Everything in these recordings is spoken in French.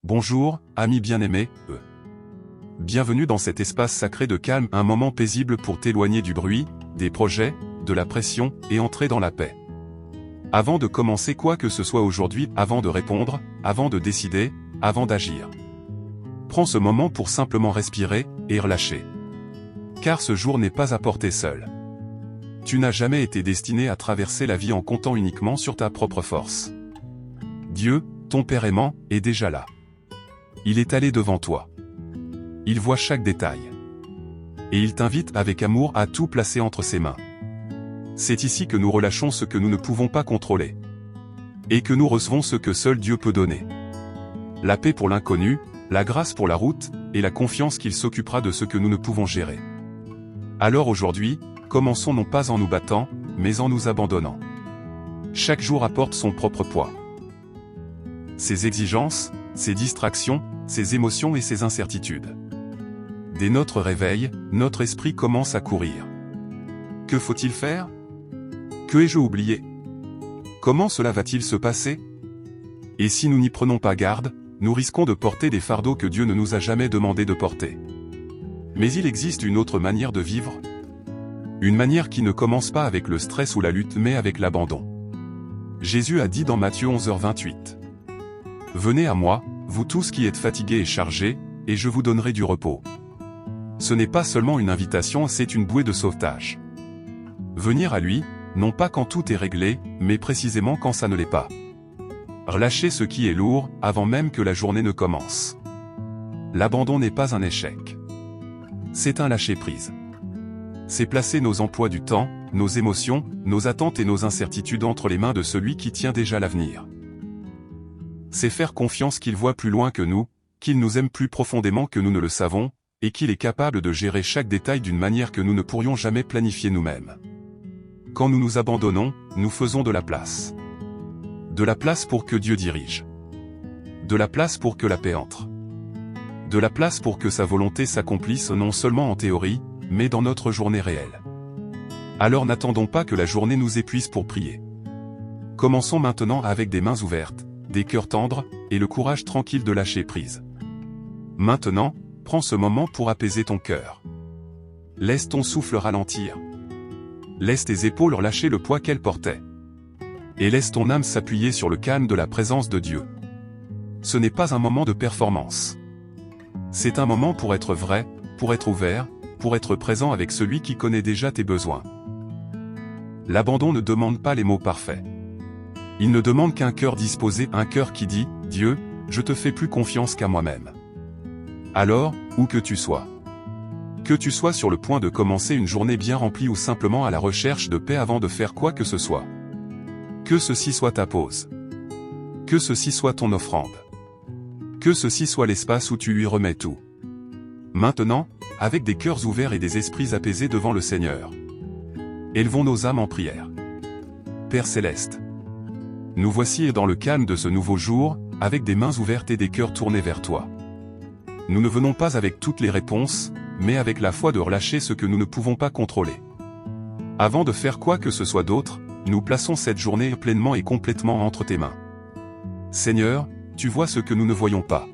Bonjour, amis bien-aimés, Bienvenue dans cet espace sacré de calme, un moment paisible pour t'éloigner du bruit, des projets, de la pression, et entrer dans la paix. Avant de commencer quoi que ce soit aujourd'hui, avant de répondre, avant de décider, avant d'agir. Prends ce moment pour simplement respirer, et relâcher. Car ce jour n'est pas à porter seul. Tu n'as jamais été destiné à traverser la vie en comptant uniquement sur ta propre force. Dieu, ton Père aimant, est déjà là. Il est allé devant toi. Il voit chaque détail. Et il t'invite avec amour à tout placer entre ses mains. C'est ici que nous relâchons ce que nous ne pouvons pas contrôler. Et que nous recevons ce que seul Dieu peut donner. La paix pour l'inconnu, la grâce pour la route, et la confiance qu'il s'occupera de ce que nous ne pouvons gérer. Alors aujourd'hui, commençons non pas en nous battant, mais en nous abandonnant. Chaque jour apporte son propre poids. Ses exigences, ses distractions, ses émotions et ses incertitudes. Dès notre réveil, notre esprit commence à courir. Que faut-il faire? Que ai-je oublié? Comment cela va-t-il se passer? Et si nous n'y prenons pas garde, nous risquons de porter des fardeaux que Dieu ne nous a jamais demandé de porter. Mais il existe une autre manière de vivre. Une manière qui ne commence pas avec le stress ou la lutte mais avec l'abandon. Jésus a dit dans Matthieu 11h28. Venez à moi, vous tous qui êtes fatigués et chargés, et je vous donnerai du repos. Ce n'est pas seulement une invitation, c'est une bouée de sauvetage. Venir à lui, non pas quand tout est réglé, mais précisément quand ça ne l'est pas. Relâcher ce qui est lourd, avant même que la journée ne commence. L'abandon n'est pas un échec. C'est un lâcher-prise. C'est placer nos emplois du temps, nos émotions, nos attentes et nos incertitudes entre les mains de celui qui tient déjà l'avenir. C'est faire confiance qu'il voit plus loin que nous, qu'il nous aime plus profondément que nous ne le savons, et qu'il est capable de gérer chaque détail d'une manière que nous ne pourrions jamais planifier nous-mêmes. Quand nous nous abandonnons, nous faisons de la place. De la place pour que Dieu dirige. De la place pour que la paix entre. De la place pour que sa volonté s'accomplisse non seulement en théorie, mais dans notre journée réelle. Alors n'attendons pas que la journée nous épuise pour prier. Commençons maintenant avec des mains ouvertes, des cœurs tendres, et le courage tranquille de lâcher prise. Maintenant, prends ce moment pour apaiser ton cœur. Laisse ton souffle ralentir. Laisse tes épaules relâcher le poids qu'elles portaient. Et laisse ton âme s'appuyer sur le calme de la présence de Dieu. Ce n'est pas un moment de performance. C'est un moment pour être vrai, pour être ouvert, pour être présent avec celui qui connaît déjà tes besoins. L'abandon ne demande pas les mots parfaits. Il ne demande qu'un cœur disposé, un cœur qui dit « Dieu, je te fais plus confiance qu'à moi-même ». Alors, où que tu sois sur le point de commencer une journée bien remplie ou simplement à la recherche de paix avant de faire quoi que ce soit. Que ceci soit ta pause. Que ceci soit ton offrande. Que ceci soit l'espace où tu lui remets tout. Maintenant, avec des cœurs ouverts et des esprits apaisés devant le Seigneur. Élevons nos âmes en prière. Père Céleste. Nous voici dans le calme de ce nouveau jour, avec des mains ouvertes et des cœurs tournés vers toi. Nous ne venons pas avec toutes les réponses, mais avec la foi de relâcher ce que nous ne pouvons pas contrôler. Avant de faire quoi que ce soit d'autre, nous plaçons cette journée pleinement et complètement entre tes mains. Seigneur, tu vois ce que nous ne voyons pas.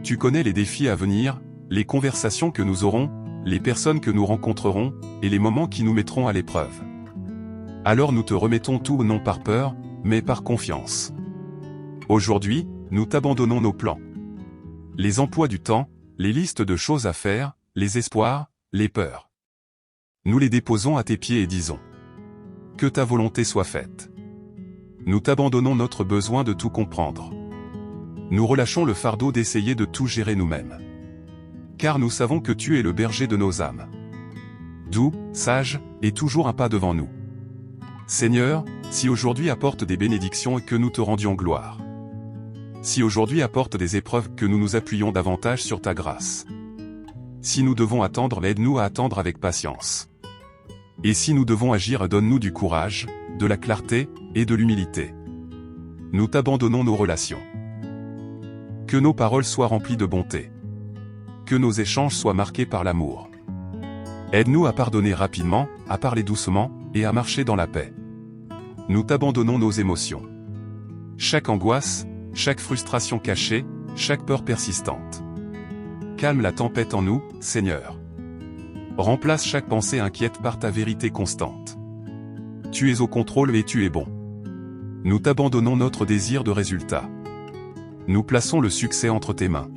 Tu connais les défis à venir, les conversations que nous aurons, les personnes que nous rencontrerons, et les moments qui nous mettront à l'épreuve. Alors nous te remettons tout non par peur, mais par confiance. Aujourd'hui, nous t'abandonnons nos plans. Les emplois du temps, les listes de choses à faire, les espoirs, les peurs. Nous les déposons à tes pieds et disons. Que ta volonté soit faite. Nous t'abandonnons notre besoin de tout comprendre. Nous relâchons le fardeau d'essayer de tout gérer nous-mêmes. Car nous savons que tu es le berger de nos âmes. Doux, sage, et toujours un pas devant nous. Seigneur, si aujourd'hui apporte des bénédictions et que nous te rendions gloire. Si aujourd'hui apporte des épreuves, que nous nous appuyons davantage sur ta grâce. Si nous devons attendre, aide-nous à attendre avec patience. Et si nous devons agir, donne-nous du courage, de la clarté, et de l'humilité. Nous t'abandonnons nos relations. Que nos paroles soient remplies de bonté. Que nos échanges soient marqués par l'amour. Aide-nous à pardonner rapidement, à parler doucement, et à marcher dans la paix. Nous t'abandonnons nos émotions. Chaque angoisse, chaque frustration cachée, chaque peur persistante. Calme la tempête en nous, Seigneur. Remplace chaque pensée inquiète par ta vérité constante. Tu es au contrôle et tu es bon. Nous t'abandonnons notre désir de résultat. Nous plaçons le succès entre tes mains.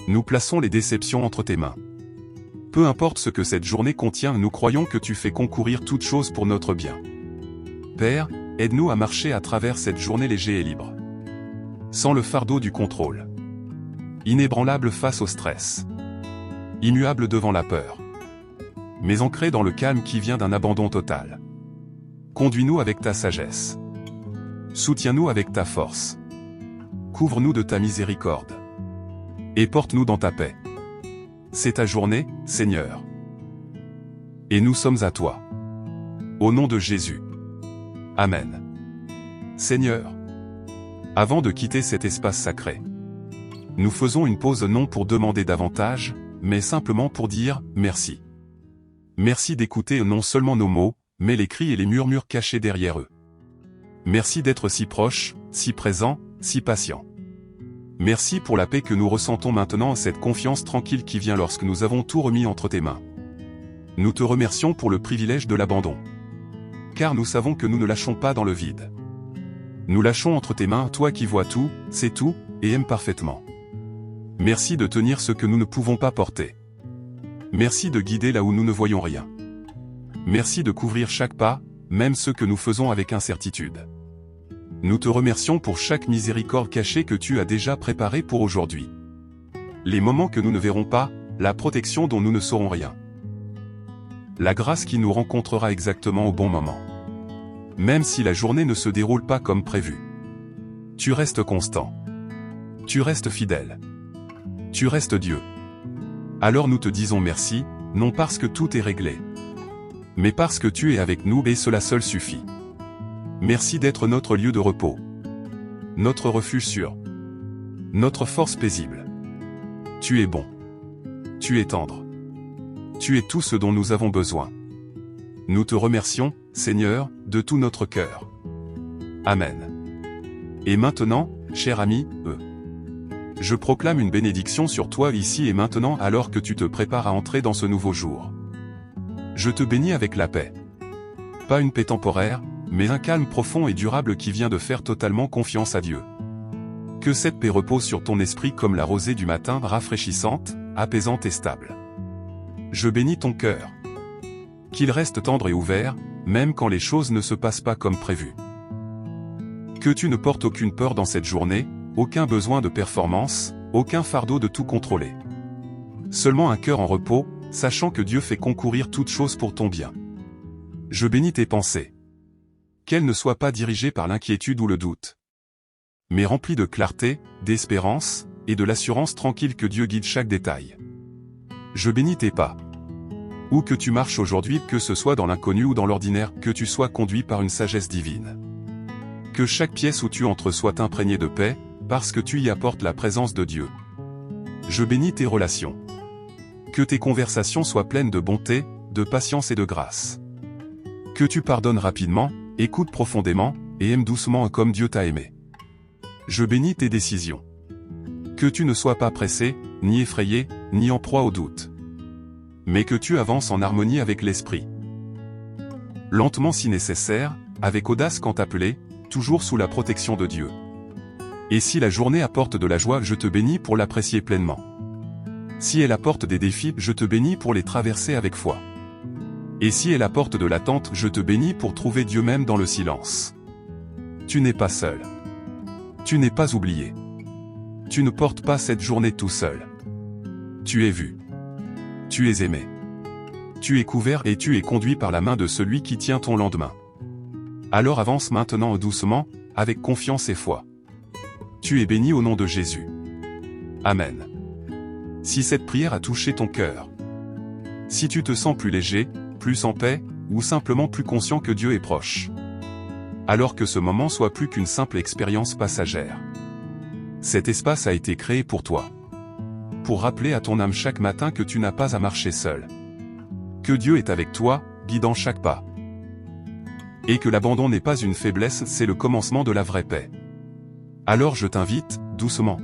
Nous plaçons les déceptions entre tes mains. Peu importe ce que cette journée contient, nous croyons que tu fais concourir toutes choses pour notre bien. Père, aide-nous à marcher à travers cette journée léger et libre. Sans le fardeau du contrôle. Inébranlable face au stress. Immuable devant la peur. Mais ancré dans le calme qui vient d'un abandon total. Conduis-nous avec ta sagesse. Soutiens-nous avec ta force. Couvre-nous de ta miséricorde. Et porte-nous dans ta paix. C'est ta journée, Seigneur. Et nous sommes à toi. Au nom de Jésus. Amen. Seigneur. Avant de quitter cet espace sacré, nous faisons une pause non pour demander davantage, mais simplement pour dire merci. Merci d'écouter non seulement nos mots, mais les cris et les murmures cachés derrière eux. Merci d'être si proche, si présent, si patient. Merci pour la paix que nous ressentons maintenant et cette confiance tranquille qui vient lorsque nous avons tout remis entre tes mains. Nous te remercions pour le privilège de l'abandon. Car nous savons que nous ne lâchons pas dans le vide. Nous lâchons entre tes mains, toi qui vois tout, sais tout, et aimes parfaitement. Merci de tenir ce que nous ne pouvons pas porter. Merci de guider là où nous ne voyons rien. Merci de couvrir chaque pas, même ceux que nous faisons avec incertitude. Nous te remercions pour chaque miséricorde cachée que tu as déjà préparée pour aujourd'hui. Les moments que nous ne verrons pas, la protection dont nous ne saurons rien. La grâce qui nous rencontrera exactement au bon moment. Même si la journée ne se déroule pas comme prévu. Tu restes constant. Tu restes fidèle. Tu restes Dieu. Alors nous te disons merci, non parce que tout est réglé, mais parce que tu es avec nous et cela seul suffit. Merci d'être notre lieu de repos. Notre refuge sûr. Notre force paisible. Tu es bon. Tu es tendre. Tu es tout ce dont nous avons besoin. Nous te remercions, Seigneur, de tout notre cœur. Amen. Et maintenant, cher ami, je proclame une bénédiction sur toi ici et maintenant alors que tu te prépares à entrer dans ce nouveau jour. Je te bénis avec la paix. Pas une paix temporaire, mais un calme profond et durable qui vient de faire totalement confiance à Dieu. Que cette paix repose sur ton esprit comme la rosée du matin, rafraîchissante, apaisante et stable. Je bénis ton cœur. Qu'il reste tendre et ouvert, même quand les choses ne se passent pas comme prévu. Que tu ne portes aucune peur dans cette journée, aucun besoin de performance, aucun fardeau de tout contrôler. Seulement un cœur en repos, sachant que Dieu fait concourir toutes choses pour ton bien. Je bénis tes pensées. Qu'elles ne soient pas dirigées par l'inquiétude ou le doute, mais remplies de clarté, d'espérance, et de l'assurance tranquille que Dieu guide chaque détail. Je bénis tes pas. Où que tu marches aujourd'hui, que ce soit dans l'inconnu ou dans l'ordinaire, que tu sois conduit par une sagesse divine. Que chaque pièce où tu entres soit imprégnée de paix, parce que tu y apportes la présence de Dieu. Je bénis tes relations. Que tes conversations soient pleines de bonté, de patience et de grâce. Que tu pardonnes rapidement, écoutes profondément, et aimes doucement comme Dieu t'a aimé. Je bénis tes décisions. Que tu ne sois pas pressé, ni effrayé, ni en proie au doute. Mais que tu avances en harmonie avec l'esprit. Lentement si nécessaire, avec audace quand appelé, toujours sous la protection de Dieu. Et si la journée apporte de la joie, je te bénis pour l'apprécier pleinement. Si elle apporte des défis, je te bénis pour les traverser avec foi. Et si elle apporte de l'attente, je te bénis pour trouver Dieu même dans le silence. Tu n'es pas seul. Tu n'es pas oublié. Tu ne portes pas cette journée tout seul. Tu es vu. Tu es aimé. Tu es couvert et tu es conduit par la main de celui qui tient ton lendemain. Alors avance maintenant doucement, avec confiance et foi. Tu es béni au nom de Jésus. Amen. Si cette prière a touché ton cœur, si tu te sens plus léger, plus en paix, ou simplement plus conscient que Dieu est proche, alors que ce moment soit plus qu'une simple expérience passagère. Cet espace a été créé pour toi. Pour rappeler à ton âme chaque matin que tu n'as pas à marcher seul. Que Dieu est avec toi, guidant chaque pas. Et que l'abandon n'est pas une faiblesse, c'est le commencement de la vraie paix. Alors je t'invite, doucement.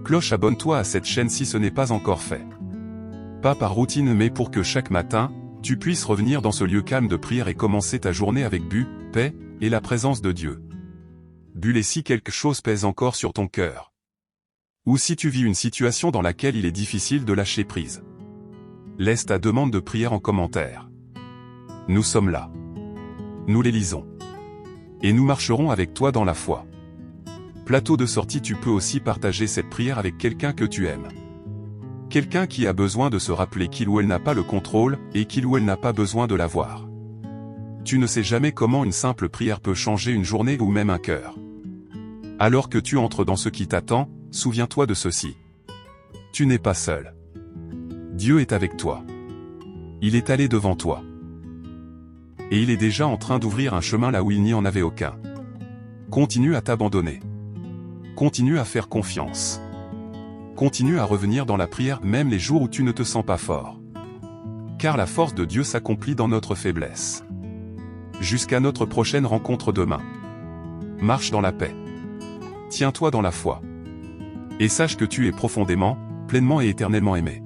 Cloche, abonne-toi à cette chaîne si ce n'est pas encore fait. Pas par routine mais pour que chaque matin, tu puisses revenir dans ce lieu calme de prière et commencer ta journée avec paix, et la présence de Dieu. Et si quelque chose pèse encore sur ton cœur. Ou si tu vis une situation dans laquelle il est difficile de lâcher prise. Laisse ta demande de prière en commentaire. Nous sommes là. Nous les lisons. Et nous marcherons avec toi dans la foi. Plateau de sortie, tu peux aussi partager cette prière avec quelqu'un que tu aimes. Quelqu'un qui a besoin de se rappeler qu'il ou elle n'a pas le contrôle, et qu'il ou elle n'a pas besoin de l'avoir. Tu ne sais jamais comment une simple prière peut changer une journée ou même un cœur. Alors que tu entres dans ce qui t'attend, souviens-toi de ceci. Tu n'es pas seul. Dieu est avec toi. Il est allé devant toi. Et il est déjà en train d'ouvrir un chemin là où il n'y en avait aucun. Continue à t'abandonner. Continue à faire confiance. Continue à revenir dans la prière même les jours où tu ne te sens pas fort. Car la force de Dieu s'accomplit dans notre faiblesse. Jusqu'à notre prochaine rencontre demain. Marche dans la paix. Tiens-toi dans la foi. Et sache que tu es profondément, pleinement et éternellement aimé.